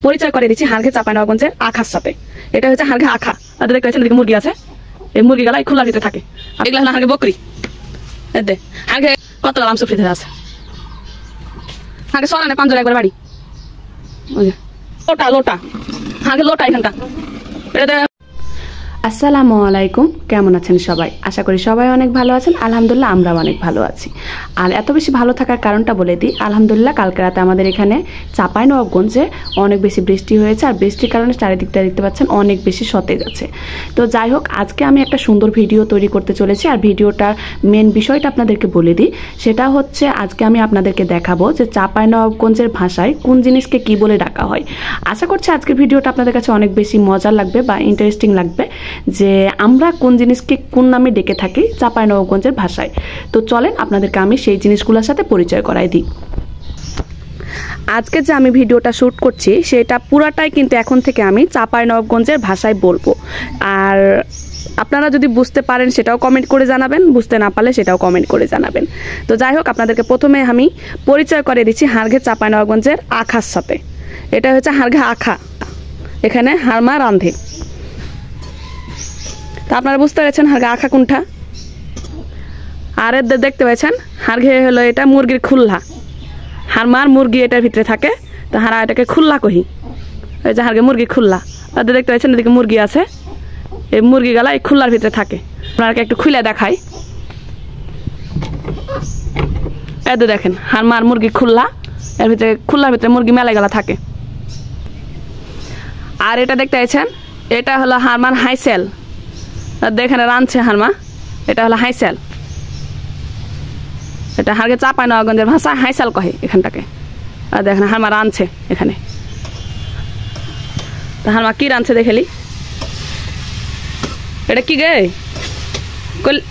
পরিচয় করে দিচ্ছি হারঘে চাঁপাইনবাবগঞ্জের আখার সাথে। এটা হচ্ছে হারঘে আখা। আর দেখতে পাচ্ছেন এদিকে মুরগি আছে, এই মুরগিগুলা এই খোলার ভিতরে থাকে। আর এগুলা হলো হারঘে বকরি। হারঘে কত আমসুফরি ধরে আছে, হারঘে সরানে পাঞ্জরে একবার বাড়ি। লোটা লোটা হারঘে লোটা এখানকার। এটা আসসালামু আলাইকুম, কেমন আছেন সবাই? আশা করি সবাই অনেক ভালো আছেন। আলহামদুলিল্লাহ আমরাও অনেক ভালো আছি। আর এত বেশি ভালো থাকার কারণটা বলে দিই। আলহামদুলিল্লাহ কালকে রাতে আমাদের এখানে চাঁপাইনবাবগঞ্জে অনেক বেশি বৃষ্টি হয়েছে, আর বৃষ্টির কারণে চারিদিকটা দেখতে পাচ্ছেন অনেক বেশি সতেজ আছে। তো যাই হোক, আজকে আমি একটা সুন্দর ভিডিও তৈরি করতে চলেছি। আর ভিডিওটার মেন বিষয়টা আপনাদেরকে বলে দিই। সেটা হচ্ছে আজকে আমি আপনাদেরকে দেখাবো যে চাঁপাইনবাবগঞ্জের ভাষায় কোন জিনিসকে কি বলে ডাকা হয়। আশা করছি আজকের ভিডিওটা আপনাদের কাছে অনেক বেশি মজার লাগবে বা ইন্টারেস্টিং লাগবে, যে আমরা কোন জিনিসকে কোন নামে ডেকে থাকি চাঁপাইনবাবগঞ্জের ভাষায়। তো চলেন আপনাদেরকে আমি সেই জিনিসগুলোর সাথে পরিচয় করাই দিই। আজকে যে আমি ভিডিওটা শ্যুট করছি সেটা পুরাটাই কিন্তু এখন থেকে আমি চাঁপাইনবাবগঞ্জের ভাষায় বলবো। আর আপনারা যদি বুঝতে পারেন সেটাও কমেন্ট করে জানাবেন, বুঝতে না পারলে সেটাও কমেন্ট করে জানাবেন। তো যাই হোক, আপনাদেরকে প্রথমে আমি পরিচয় করে দিচ্ছি হারঘে চাঁপাইনবাবগঞ্জের আখার সাথে। এটা হচ্ছে হারঘে আখা, এখানে হারমা রান্ধে। তা আপনারা বুঝতে পেরেছেন হারঘে আখা কোনটা। আর এদের দেখতে পাচ্ছেন হারঘে হলো এটা মুরগির খুল্লা। হারমার মুরগি এটার ভিতরে থাকে, তো হারা এটাকে খুল্লা কহি। এই যে হারঘে মুরগি খুল্লা। তাদের দেখতে পাচ্ছেন এদিকে মুরগি আছে, এই মুরগিগুলা এই খুল্লার ভিতরে থাকে। আপনাকে একটু খুলে দেখাই। এদের দেখেন হারমার মুরগি খুল্লা, এর ভিতরে খুল্লার ভিতরে মুরগি মেলাগুলা থাকে। আর এটা দেখতে পাচ্ছেন এটা হলো হারমার হাইসেল। দেখেন রাঁধছে হারমা, এটা হলো হাইসেল। এটা হারঘে চাঁপাইনবাবগঞ্জের ভাষা হাইসেল কহে এখানটাকে। আর দেখেন হারমা রাঁধছে এখানে। তা হারমা কি রাঁধছে দেখেলি, এটা কি গে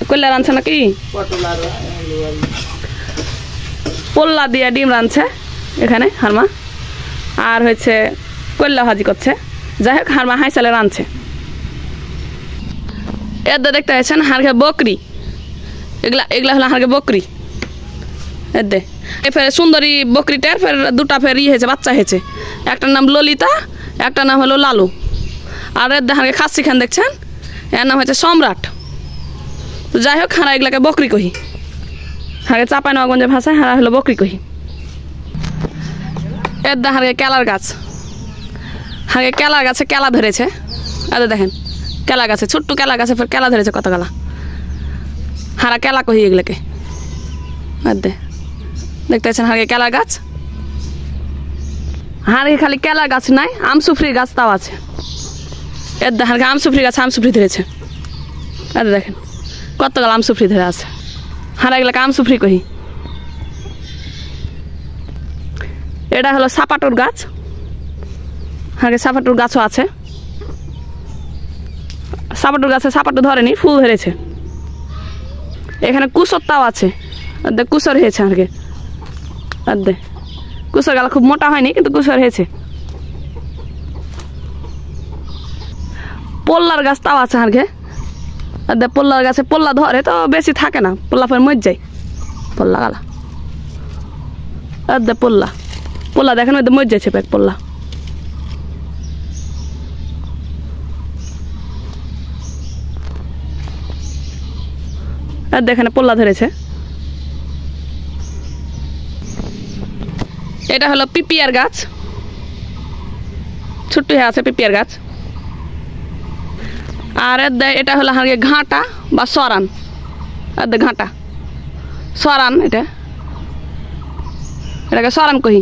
কল্লা রাঁধছে নাকি? পোল্লা দিয়ে ডিম রাঁধছে এখানে হারমা, আর হচ্ছে কল্লা ভাজি করছে। যাই হোক, হারমা হাইসেলে রাঁধছে। এদের দেখতে পাচ্ছেন হারঘে বকরি। এগুলা হলো হারঘে বকরি। এদে ফের সুন্দরী বকরিটার ফের দুটা ফের হয়েছে, বাচ্চা হয়েছে। একটার নাম ললিতা, একটার নাম হলো লালু। আর এদের হারঘে খাসি খান দেখছেন, এর নাম হচ্ছে সম্রাট। তো যাই হোক, হারা এগুলাকে বকরি কহি। হারঘে চাঁপাইনবাবগঞ্জের ভাষায় হারা হলো বকরি কহি। এদের হারঘে কেলার গাছ। হারঘে কেলার গাছে কেলা ধরেছে। এদের দেখেন কেলা গাছে, ছোট্ট কেলা গাছে ফের কেলা ধরেছে কত গেলা। হারা কেলা কহি এগুলোকে। দেখতে পাচ্ছেন হারঘে কেলা গাছ। হারঘে খালি কেলা গাছ নাই, আমসুফরি গাছ তাও আছে। এর হারঘে আমসুফরি গাছ আমসুফরি ধরেছে। আরে দেখেন কত গেলা আমসুফরি ধরে আছে। হারা এগুলোকে আমসুফরি কহি। এটা হলো সাপাটুর গাছ। হারঘে সাপাটুর গাছও আছে। সাপাটুর গাছে সাপাটু ধরেনি, ফুল ধরেছে। এখানে কুসর তাও আছে, কুসর হয়েছে হারঘে। কুসর গালা খুব মোটা হয়নি, কিন্তু কুসর হয়েছে। পোল্লার গাছ তাও আছে হারঘে। পোল্লার গাছে পোল্লা ধরে তো বেশি থাকে না, পোল্লা ফের মর যায় পোল্লা গালা। পোল্লা পোল্লা দেখেন মর যাচ্ছে পেট পোল্লা। আর দেখেন পোল্লা ধরেছে। এটা হলো পিপিয়ার গাছ, ছোট্ট হয়ে আছে পিপিয়ার গাছ। আর এটা হলো হারঘে ঘাটা বা সরান। ঘাটা সরান, এটাকে সরান কহি।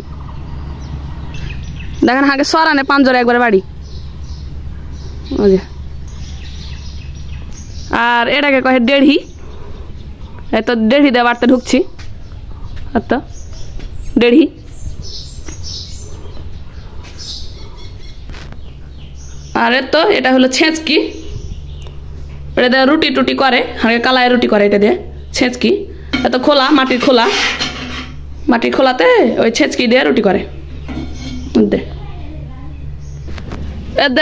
দেখেন হারঘে সরানে পাঞ্জরে একবার বাড়ি। আর এটাকে কহে দেড়হি। তো দেড়হি দিয়ে বাড়তে ঢুকছি, তো দেড়হি। আর তো এটা হলো ছেঁচকি। এটা দিয়ে রুটি টুটি করে, হারঘে কালায় রুটি করে এটা দিয়ে ছেঁচকি। এত খোলা, মাটির খোলা, মাটির খোলাতে ওই ছেঁচকি দিয়ে রুটি করে।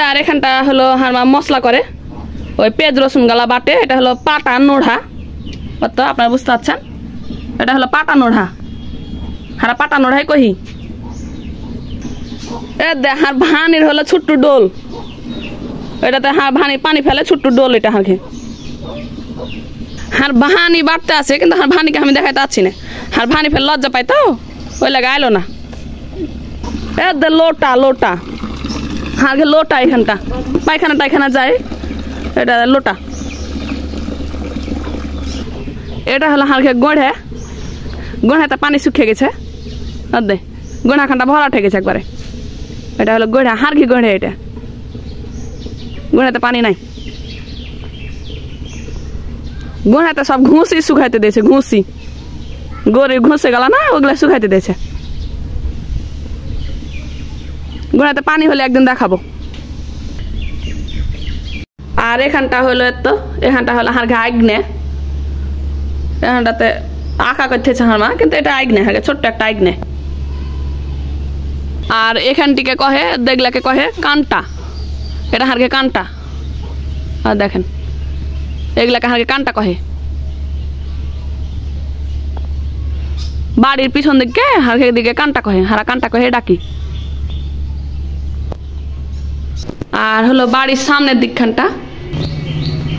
আর এখানটা হলো হারমা মশলা করে, ওই পেঁয়াজ রসুন গালা বাটে। এটা হলো পাটা নোড়া। তো আপনারা বুঝতে পারছেন, এটা হলো পাটা নোড়া। হারা পাটা নোড়াই কহি। দে হার ভানির হলো ছোট্ট ডোল, এটাতে হার ভানি পানি ফেলে ছোট্ট ডোল, এটা হারকে হার ভানি বাড়তে আছে, কিন্তু হার ভানিকে আমি দেখাইতে পাচ্ছি না, হার ভানি ফেলে লজ্জা পাই তো ওই লাগে আইলো না। দে লোটা লোটা হারকে লোটা, এখানটা পায়খানা টাইখানা যায়, এটা লোটা। এটা হলো হারকে গড়ে, গড়াতে পানি শুকিয়ে গেছে, দে গড়া খানটা ভরা উঠে গেছে একবারে, এটা হলো গড়া, হারকি গড়ে, এটা গড়াতে পানি নাই, গড়াতে সব ঘুষি শুকাইতে দিয়েছে, ঘুষি গড়ে ঘুষে গেল না ওগুলা শুকাইতে দিয়েছে। গড়াতে পানি হলে একদিন দেখাবো। আর এখানটা হলো এত, এখানটা হলো হারকে আগ্নে, এখানটাতে আঁকা করতেছে আমার মা, কিন্তু এটা আগ্নে হারকে ছোট্ট একটা আগ্নে। আর এখানটিকে কহে দেখলাকে কহে কান্টা, এটা হারকে কান্টা। আর দেখেন এগুলাকে হারকে কান্টা কহে। বাড়ির পিছন দিকে হারকে দিকে কান্টা কহে, হারা কান্টা কহে ডাকি। আর হলো বাড়ির সামনের দিকখানটা,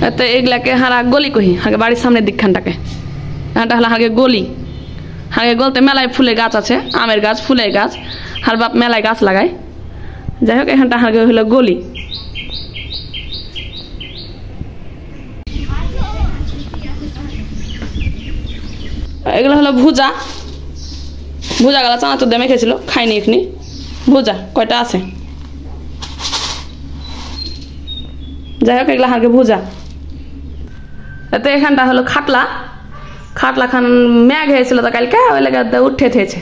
এত এগুলাকে হারা গলি কহি, হারকে বাড়ির সামনের দিকখানটাকে, এটা হলো হারকে গলি। হারকে গলতে মেলায় ফুলের গাছ আছে, আমের গাছ, ফুলের গাছ, হার বাপ মেলায় গাছ লাগায়। যাই হোক এখানটা হারকে হলো গলি। এগুলো হলো ভুজা, ভুজা গালা চানা তো দেমে খেয়েছিল, খাইনি এখনি। ভুজা কয়টা আছে, যাই হোক এগুলো হারকে ভুজা। এতে এখানটা হলো খাটলা, খাটলা খান ম্যাগ হয়েছিল তো কালকে, ওই লেগে উঠে থেয়েছে।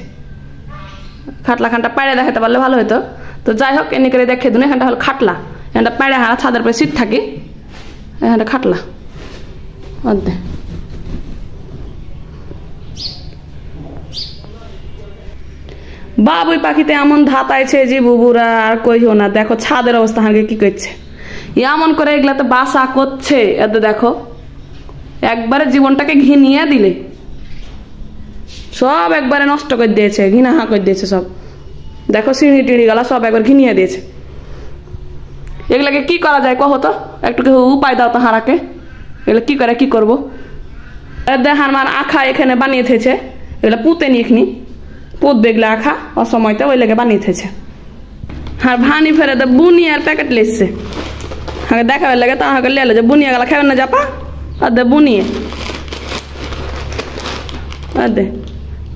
খাটলা খানটা পাড়ে দেখাতে পারলে ভালো হতো, তো যাই হোক এনে করে দেখে দিন। এখানটা হলো খাটলা, এখানটা পাড়ে হারা ছাদের পরে সিট থাকি, এখানটা খাটলা। অর্ধে বাবুই পাখিতে এমন ধাত আইছে যে বুবুরা আর কইও না। দেখো ছাদের অবস্থা হাঁকে কি করছে, এমন করে এগুলাতে বাসা করছে। এতে দেখো একবারে জীবনটাকে ঘিনিয়ে দিলে, সব একবারে নষ্ট করে দিয়েছে, ঘিনা হা করে দিয়েছে সব। দেখো সিঁড়ি টিড়ি গলা সব একবার ঘিনিয়ে দিয়েছে। এগুলাকে কি করা যায় কহ তো, একটু উপায় দাও তো হারাকে, এগুলো কি করে কি করবো। দেখার মার আখা এখানে বানিয়ে থেছে, এগুলো পুঁতে নি এখানি পুঁতবে, এগুলো আখা অসময়তে ওই লেগে বানিয়ে থেছে। আর ভানি ফেরে তো বুনিয়ার প্যাকেট লেসছে, হাঁকে দেখাবে লাগে তা হাঁকে লেলো যে বুনিয়া গেলা খাবেন না যাপা, আর দে বুনিয়ে, আর দে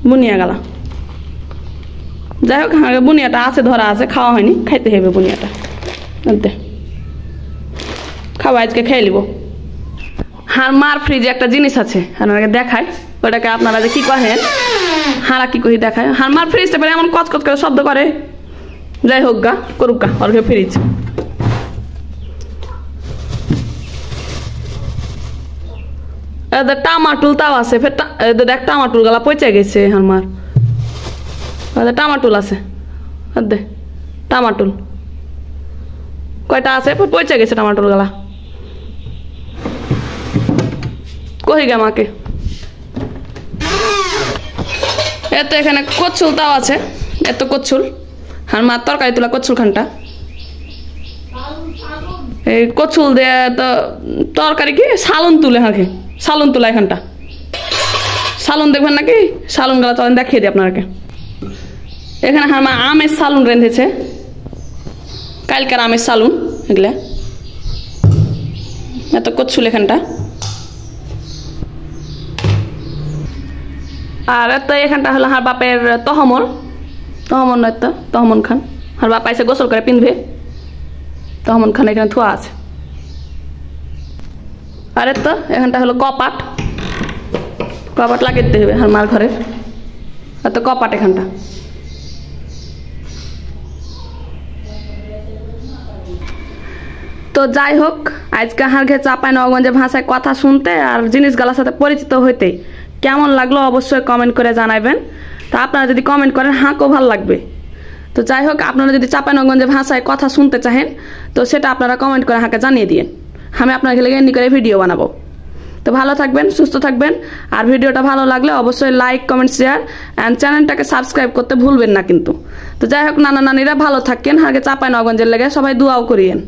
বুনিয়া গেলা। যাই হোক হাঁকে বুনিয়াটা আছে, ধরা আছে, খাওয়া হয়নি, খাইতে হবে বুনিয়াটা। দে খাওয়া আজকে খেয়ে নিব। হার মার ফ্রিজে একটা জিনিস আছে, আপনাকে দেখায়, ওটাকে আপনারা যে কি কহেন, হারা কি কহি দেখায়। হার মার ফ্রিজটা পরে এমন কচকচ করে শব্দ করে। যাই হোক গা করুক গা ওর ফ্রিজ। টামাটুল তাও আছে, ফের দেখ টামাটুল গালা পচে গেছে আমার। টামাটুল আছে, দে টামাটুল কয়টা আছে, পচে গেছে টামাটুল গালা। কহি গে মাকে। এত এখানে কচ্ছুল তাও আছে, এত কচ্ছুল। আর মার তরকারি তোলা কচ্ছুল খানটা, এই কচ্ছুল দিয়ে তো তরকারি কি সালুন তুলে, হাঁকে সালুন তোলা এখানটা। সালুন দেখবেন নাকি, সালুন গেলা চলেন দেখিয়ে দিই আপনাকে। এখানে আমার আমের সালুন রেঁধেছে, কালকার আমের সালুন এগুলা। এত কচ্ছুল এখানটা। আর এত এখানটা হলো হার বাপের তহমল, তহমল নয় তো তহমন খান। হার বাপ এসে গোসল করে পিনবে, তহমন খান এখানে থোয়া আছে। আর তো এখানটা হলো কপাট, কপাট লাগিয়ে দিতে হবে হার মার ঘরের। এত কপাট এখানটা। তো যাই হোক আজকে হারঘে চাঁপাইনবাবগঞ্জের ভাষায় কথা শুনতে আর জিনিসগুলোর সাথে পরিচিত হইতে কেমন লাগলো অবশ্যই কমেন্ট করে জানাবেন। তা আপনারা যদি কমেন্ট করেন হাঁকও ভালো লাগবে। তো যাই হোক আপনারা যদি চাঁপাইনবাবগঞ্জের ভাষায় কথা শুনতে চাহেন তো সেটা আপনারা কমেন্ট করে হাঁকে জানিয়ে দিন, আমি আপনাকে লেগে এমনি করে ভিডিও বানাবো। তো ভালো থাকবেন, সুস্থ থাকবেন। আর ভিডিওটা ভালো লাগলে অবশ্যই লাইক কমেন্ট শেয়ার অ্যান্ড চ্যানেলটাকে সাবস্ক্রাইব করতে ভুলবেন না কিন্তু। তো যাই হোক নানা নানিরা ভালো থাকেন, আগে চাঁপাইনবাবগঞ্জের লেগে সবাই দোয়াও করিয়েন।